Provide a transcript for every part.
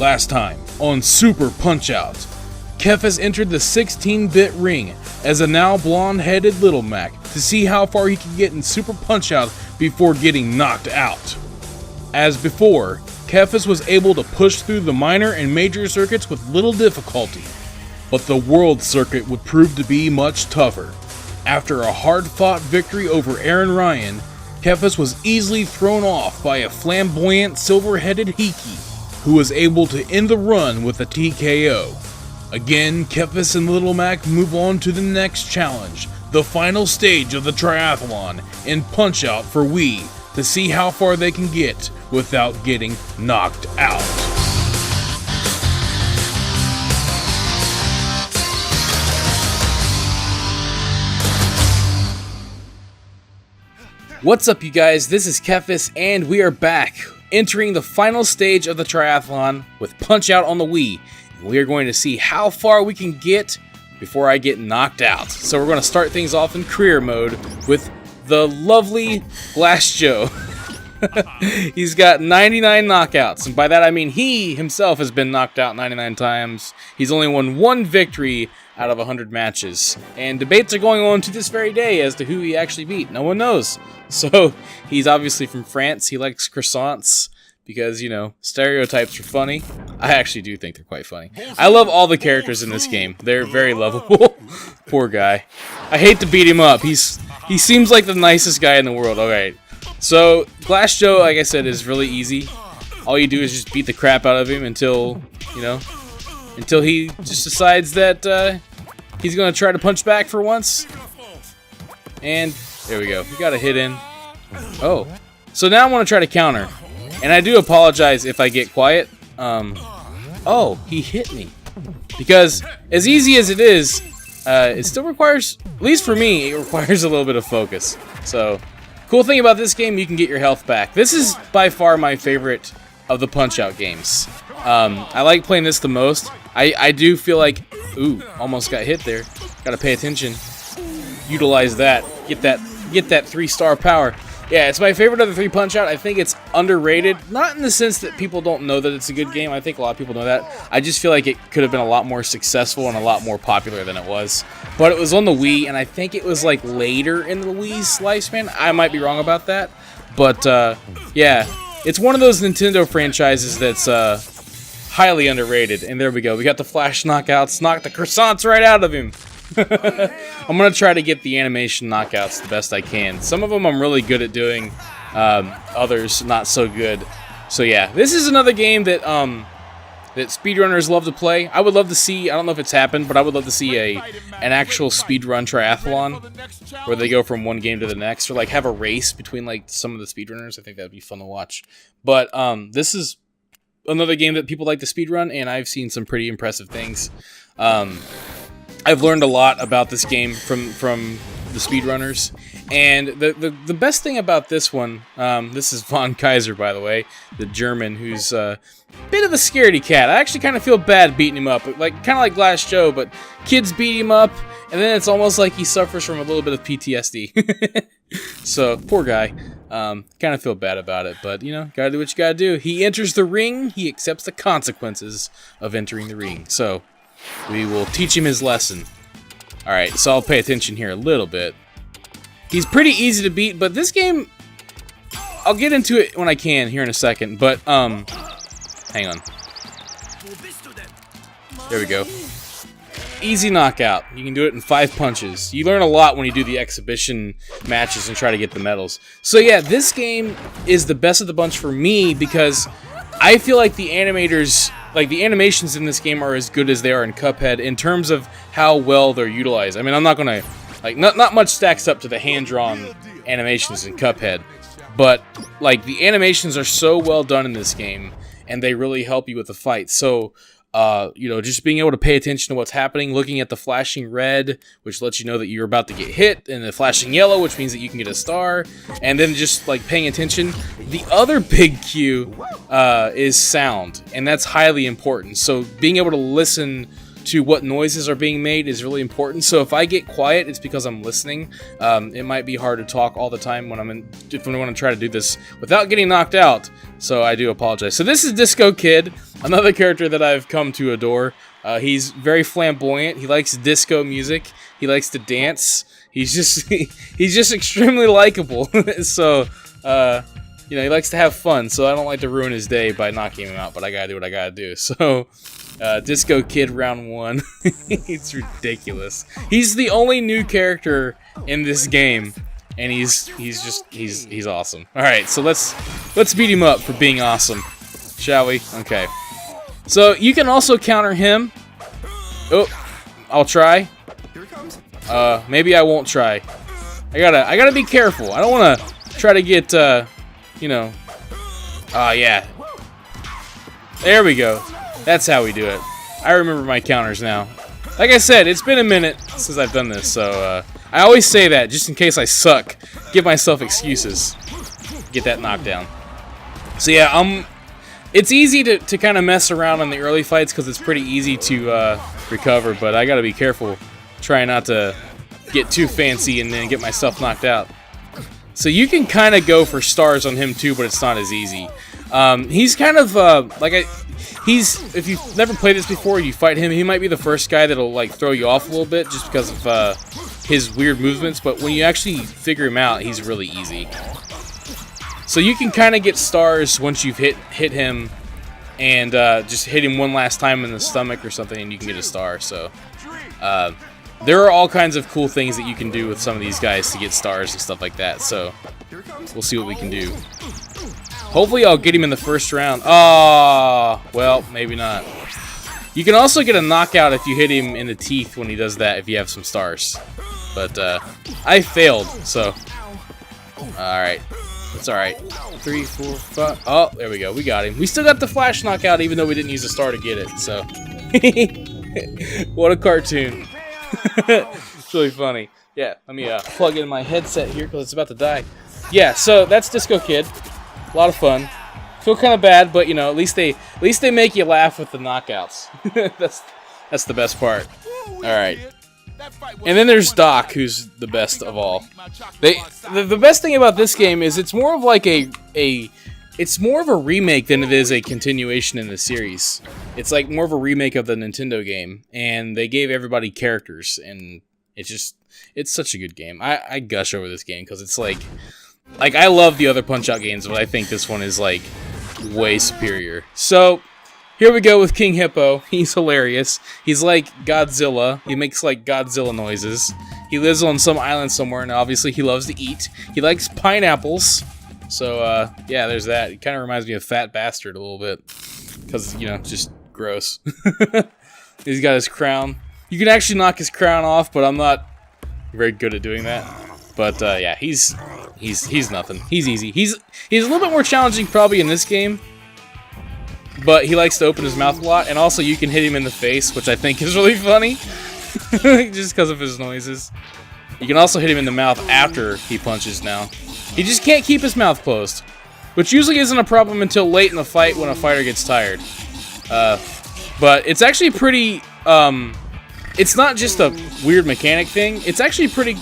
Last time, on Super Punch-Out, Kephas entered the 16-bit ring as a now blonde-headed Little Mac to see how far he could get in Super Punch-Out before getting knocked out. As before, Kephas was able to push through the minor and major circuits with little difficulty, but the World Circuit would prove to be much tougher. After a hard-fought victory over Aaron Ryan, Kephas was easily thrown off by a flamboyant silver-headed Hiki, who was able to end the run with a TKO. Again, Kephas and Little Mac move on to the next challenge, the final stage of the triathlon, in Punch-Out for Wii, to see how far they can get without getting knocked out. What's up, you guys? This is Kephas, and we are back, entering the final stage of the triathlon with Punch-Out on the Wii. We are going to see how far we can get before I get knocked out. So we're going to start things off in career mode with the lovely Glass Joe. He's got 99 knockouts, and by that I mean he himself has been knocked out 99 times. He's only won one victory out of 100 matches, and debates are going on to this very day as to who he actually beat. No one knows. So he's obviously from France. He likes croissants because, you know, stereotypes are funny. I actually do think they're quite funny. I love all the characters in this game. They're very lovable. Poor guy. I hate to beat him up. He seems like the nicest guy in the world. Alright. So, Glass Joe, like I said, is really easy. All you do is just beat the crap out of him until, you know, until he just decides that he's going to try to punch back for once. And there we go. We got a hit in. Oh. So now I want to try to counter. And I do apologize if I get quiet. Oh, he hit me. Because as easy as it is, it still requires, at least for me, it requires a little bit of focus. So, cool thing about this game, you can get your health back. This is by far my favorite of the Punch-Out games. I like playing this the most. I do feel like, ooh, almost got hit there. Gotta pay attention. Utilize that. Get that 3-star power. Yeah, it's my favorite of the 3 Punch-Out. I think it's underrated. Not in the sense that people don't know that it's a good game. I think a lot of people know that. I just feel like it could have been a lot more successful and a lot more popular than it was. But it was on the Wii, and I think it was like later in the Wii's lifespan. I might be wrong about that. But, yeah, it's one of those Nintendo franchises that's highly underrated. And there we go. We got the flash knockouts. Knocked the croissants right out of him. I'm going to try to get the animation knockouts the best I can. Some of them I'm really good at doing, others not so good. So yeah, this is another game that that speedrunners love to play. I would love to see, I don't know if it's happened, but I would love to see an actual speedrun triathlon where they go from one game to the next, or like have a race between like some of the speedrunners. I think that would be fun to watch. But this is another game that people like to speedrun, and I've seen some pretty impressive things. I've learned a lot about this game from the speedrunners, and the best thing about this one, this is Von Kaiser, by the way, the German, who's a bit of a scaredy cat. I actually kind of feel bad beating him up, like kind of like Glass Joe, but kids beat him up, and then it's almost like he suffers from a little bit of PTSD. So, poor guy. Kind of feel bad about it, but, you know, gotta do what you gotta do. He enters the ring, he accepts the consequences of entering the ring, so we will teach him his lesson. Alright, so I'll pay attention here a little bit. He's pretty easy to beat, but this game, I'll get into it when I can here in a second, but, hang on. There we go. Easy knockout. You can do it in 5 punches. You learn a lot when you do the exhibition matches and try to get the medals. So yeah, this game is the best of the bunch for me because I feel like the animators, like the animations in this game are as good as they are in Cuphead in terms of how well they're utilized. I mean, I'm not gonna, like, not much stacks up to the hand-drawn animations in Cuphead, but like the animations are so well done in this game, and they really help you with the fight. So, you know, just being able to pay attention to what's happening, looking at the flashing red, which lets you know that you're about to get hit, and the flashing yellow, which means that you can get a star, and then just like paying attention. The other big cue is sound, and that's highly important. So being able to listen to what noises are being made is really important. So if I get quiet, it's because I'm listening. It might be hard to talk all the time when if I want to try to do this without getting knocked out. So I do apologize. So this is Disco Kid, another character that I've come to adore. He's very flamboyant. He likes disco music. He likes to dance. He's just extremely likable. So you know, he likes to have fun. So I don't like to ruin his day by knocking him out, but I gotta do what I gotta do. So. Disco Kid round 1. It's ridiculous. He's the only new character in this game, and he's awesome. All right, so let's beat him up for being awesome, shall we? Okay. So you can also counter him. Oh, I'll try. Maybe I won't try. I gotta be careful. I don't want to try to get you know. Yeah. There we go. That's how we do it. I remember my counters now. Like I said, it's been a minute since I've done this, so I always say that just in case I suck. Give myself excuses. Get that knockdown. So yeah, it's easy to kind of mess around in the early fights because it's pretty easy to recover, but I gotta be careful. Try not to get too fancy and then get myself knocked out. So you can kind of go for stars on him too, but it's not as easy. He's kind of if you've never played this before, you fight him, he might be the first guy that'll like throw you off a little bit just because of his weird movements, but when you actually figure him out, he's really easy. So you can kind of get stars once you've hit him and just hit him one last time in the stomach or something and you can get a star. So there are all kinds of cool things that you can do with some of these guys to get stars and stuff like that, so we'll see what we can do. Hopefully I'll get him in the first round. Oh, well, maybe not. You can also get a knockout if you hit him in the teeth when he does that, if you have some stars. But I failed, so. Alright. It's alright. 3, 4, 5. Oh, there we go. We got him. We still got the flash knockout, even though we didn't use a star to get it, so. What a cartoon. It's really funny. Yeah, let me plug in my headset here because it's about to die. Yeah, so that's Disco Kid. A lot of fun. Feel kind of bad, but you know, at least they make you laugh with the knockouts. that's the best part. All right. And then there's Doc, who's the best of all. The best thing about this game is it's more of like it's more of a remake than it is a continuation in the series. It's like more of a remake of the Nintendo game, and they gave everybody characters, and it's such a good game. I gush over this game because it's like I love the other Punch-Out games, but I think this one is, like, way superior. So, here we go with King Hippo. He's hilarious. He's like Godzilla. He makes, like, Godzilla noises. He lives on some island somewhere, and obviously he loves to eat. He likes pineapples. So, yeah, there's that. It kind of reminds me of Fat Bastard a little bit. Because, you know, just gross. He's got his crown. You can actually knock his crown off, but I'm not very good at doing that. But yeah, he's nothing. He's easy. He's a little bit more challenging probably in this game, but he likes to open his mouth a lot, and also you can hit him in the face, which I think is really funny, just because of his noises. You can also hit him in the mouth after he punches now. He just can't keep his mouth closed, which usually isn't a problem until late in the fight when a fighter gets tired. But it's actually pretty, it's not just a weird mechanic thing, it's actually pretty,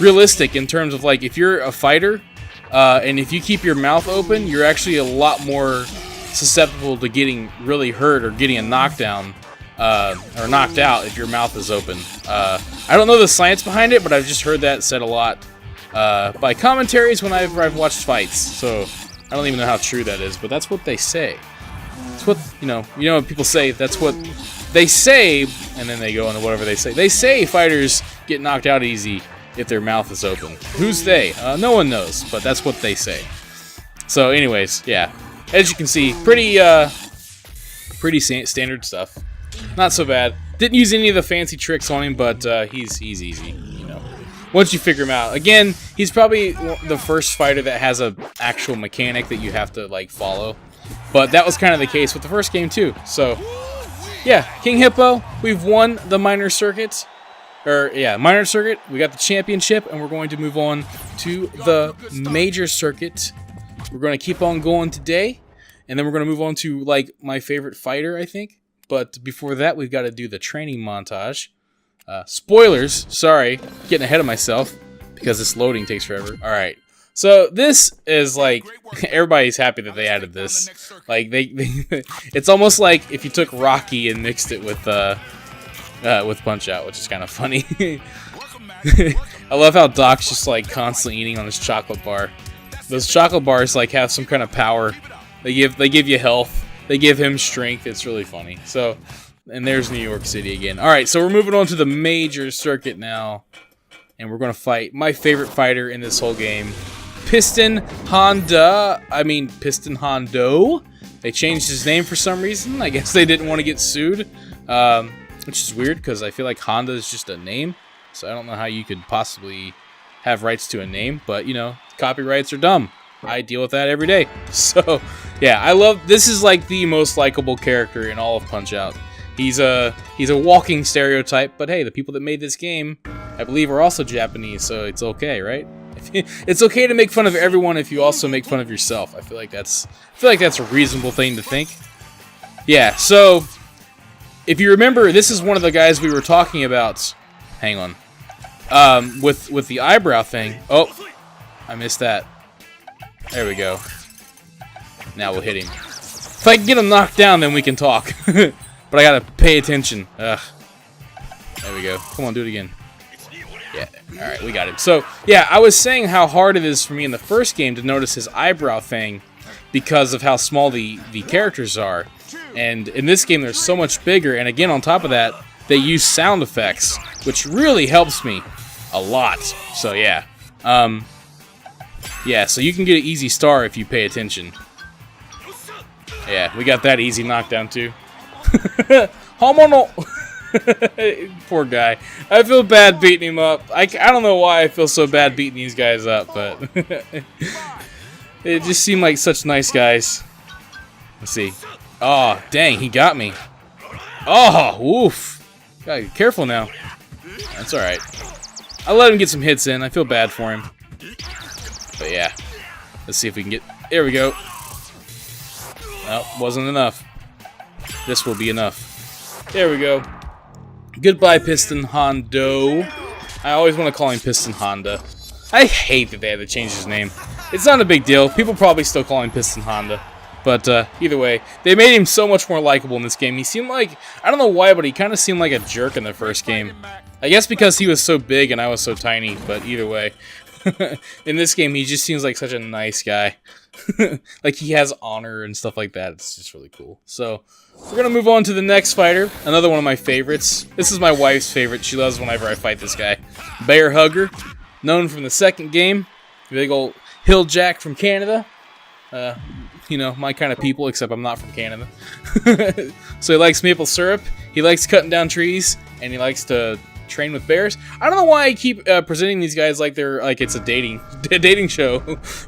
realistic in terms of like if you're a fighter and if you keep your mouth open, you're actually a lot more susceptible to getting really hurt or getting a knockdown or knocked out if your mouth is open. I don't know the science behind it, but I've just heard that said a lot by commentaries when I've watched fights. So I don't even know how true that is, but that's what they say. It's what you know what people say. That's what they say, and then they go into whatever they say. They say fighters get knocked out easy if their mouth is open. Who's they? No one knows, but that's what they say. So anyways, yeah. As you can see, pretty standard stuff. Not so bad. Didn't use any of the fancy tricks on him, but he's easy, you know. Once you figure him out. Again, he's probably the first fighter that has a actual mechanic that you have to like follow. But that was kind of the case with the first game too. So, yeah, King Hippo, we've won the minor circuit. Minor circuit, we got the championship, and we're going to move on to the major circuit. We're going to keep on going today, and then we're going to move on to, like, my favorite fighter, I think. But before that, we've got to do the training montage. Spoilers, sorry, getting ahead of myself because this loading takes forever. All right. So this is like, everybody's happy that they added this. Like it's almost like if you took Rocky and mixed it with Punch Out, which is kind of funny. I love how Doc's just like constantly eating on his chocolate bar. Those chocolate bars like have some kind of power. They give you health. They give him strength. It's really funny. So, and there's New York City again. All right, so we're moving on to the major circuit now, and we're gonna fight my favorite fighter in this whole game. Piston Hondo. They changed his name for some reason. I guess they didn't want to get sued, which is weird because I feel like Honda is just a name. So I don't know how you could possibly have rights to a name, but you know, copyrights are dumb. I deal with that every day. So yeah, this is like the most likable character in all of Punch Out. He's a walking stereotype, but hey, the people that made this game, I believe, are also Japanese, so it's okay, right? It's okay to make fun of everyone if you also make fun of yourself. I feel like that's a reasonable thing to think. Yeah, so if you remember, this is one of the guys we were talking about. Hang on. With the eyebrow thing. Oh, I missed that. There we go. Now we'll hit him. If I can get him knocked down, then we can talk. But I gotta pay attention. Ugh. There we go. Come on, do it again. Yeah, alright, we got it. So, yeah, I was saying how hard it is for me in the first game to notice his eyebrow thing because of how small the characters are. And in this game, they're so much bigger. And again, on top of that, they use sound effects, which really helps me a lot. So, yeah. Yeah, so you can get an easy star if you pay attention. Yeah, we got that easy knockdown, too. Homono! Poor guy. I feel bad beating him up. I don't know why I feel so bad beating these guys up, but it just seemed like such nice guys. Let's see. Oh, dang, he got me. Oh, woof. Gotta be careful now. That's alright. I'll let him get some hits in. I feel bad for him. But yeah. Let's see if we can get... There we go. Oh, wasn't enough. This will be enough. There we go. Goodbye, Piston Hondo. I always want to call him Piston Honda. I hate that they had to change his name. It's not a big deal. People probably still call him Piston Honda. But either way, they made him so much more likable in this game. He seemed like, I don't know why, but he kind of seemed like a jerk in the first game. I guess because he was so big and I was so tiny, but either way. In this game, he just seems like such a nice guy. Like he has honor and stuff like that. It's just really cool. So we're gonna move on to the next fighter. Another one of my favorites. This is my wife's favorite. She loves whenever I fight this guy. Bear Hugger, known from the second game. Big old hill jack from Canada. You know, my kind of people, except I'm not from Canada. So he likes maple syrup. He likes cutting down trees, and he likes to train with bears. I don't know why I keep presenting these guys like they're like it's a dating show.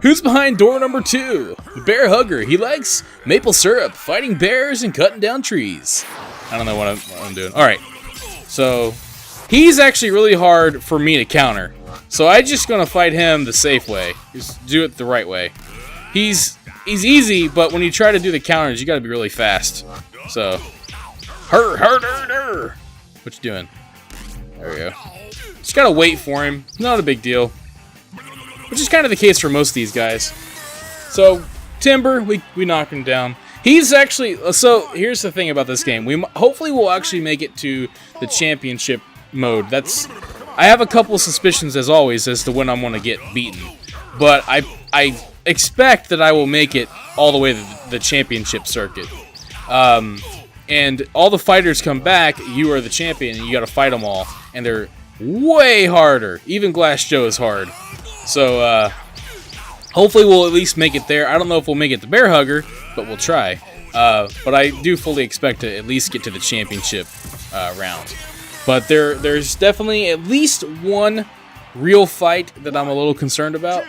Who's behind door number 2? The Bear Hugger. He likes maple syrup, fighting bears, and cutting down trees. I don't know what I'm doing. All right, so he's actually really hard for me to counter. So I'm just gonna fight him the safe way. Just do it the right way. He's easy, but when you try to do the counters, you gotta be really fast. So, what you doing? There we go. Just gotta wait for him. Not a big deal. Which is kind of the case for most of these guys. So, Timber, we knocked him down. He's actually... So, here's the thing about this game. Hopefully we'll actually make it to the championship mode. I have a couple of suspicions, as always, as to when I'm going to get beaten. But I expect that I will make it all the way to the championship circuit. And all the fighters come back, you are the champion, and you gotta fight them all. And they're way harder. Even Glass Joe is hard. So, hopefully we'll at least make it there. I don't know if we'll make it to Bear Hugger, but we'll try. But I do fully expect to at least get to the championship round. But there's definitely at least one real fight that I'm a little concerned about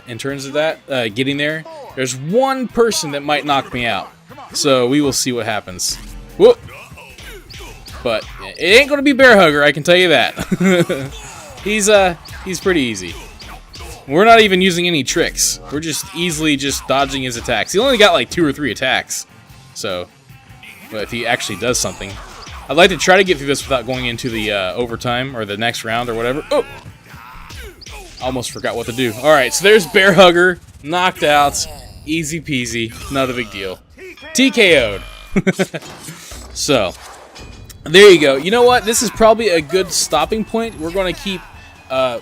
in terms of that, getting there. There's one person that might knock me out. So we will see what happens. Whoop! But it ain't gonna be Bear Hugger, I can tell you that. He's pretty easy. We're not even using any tricks. We're just easily just dodging his attacks. He only got like 2 or 3 attacks. So if he actually does something. I'd like to try to get through this without going into the overtime or the next round or whatever. Oh! Almost forgot what to do. Alright, so there's Bear Hugger. Knocked out. Easy peasy. Not a big deal. TKO'd. So, there you go. You know what? This is probably a good stopping point. We're going to keep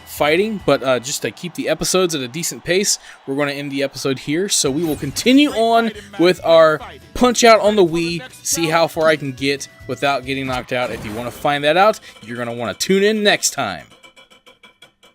fighting, but just to keep the episodes at a decent pace, we're going to end the episode here. So we will continue on with our Punch Out on the Wii, see how far I can get without getting knocked out. If you want to find that out, you're going to want to tune in next time.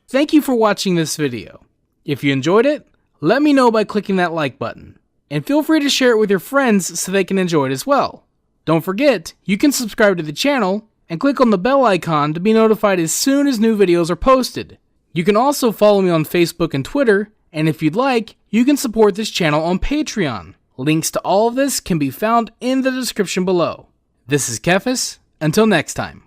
Thank you for watching this video. If you enjoyed it, let me know by clicking that like button. And feel free to share it with your friends so they can enjoy it as well. Don't forget, you can subscribe to the channel and click on the bell icon to be notified as soon as new videos are posted. You can also follow me on Facebook and Twitter, and if you'd like, you can support this channel on Patreon. Links to all of this can be found in the description below. This is Kephas. Until next time.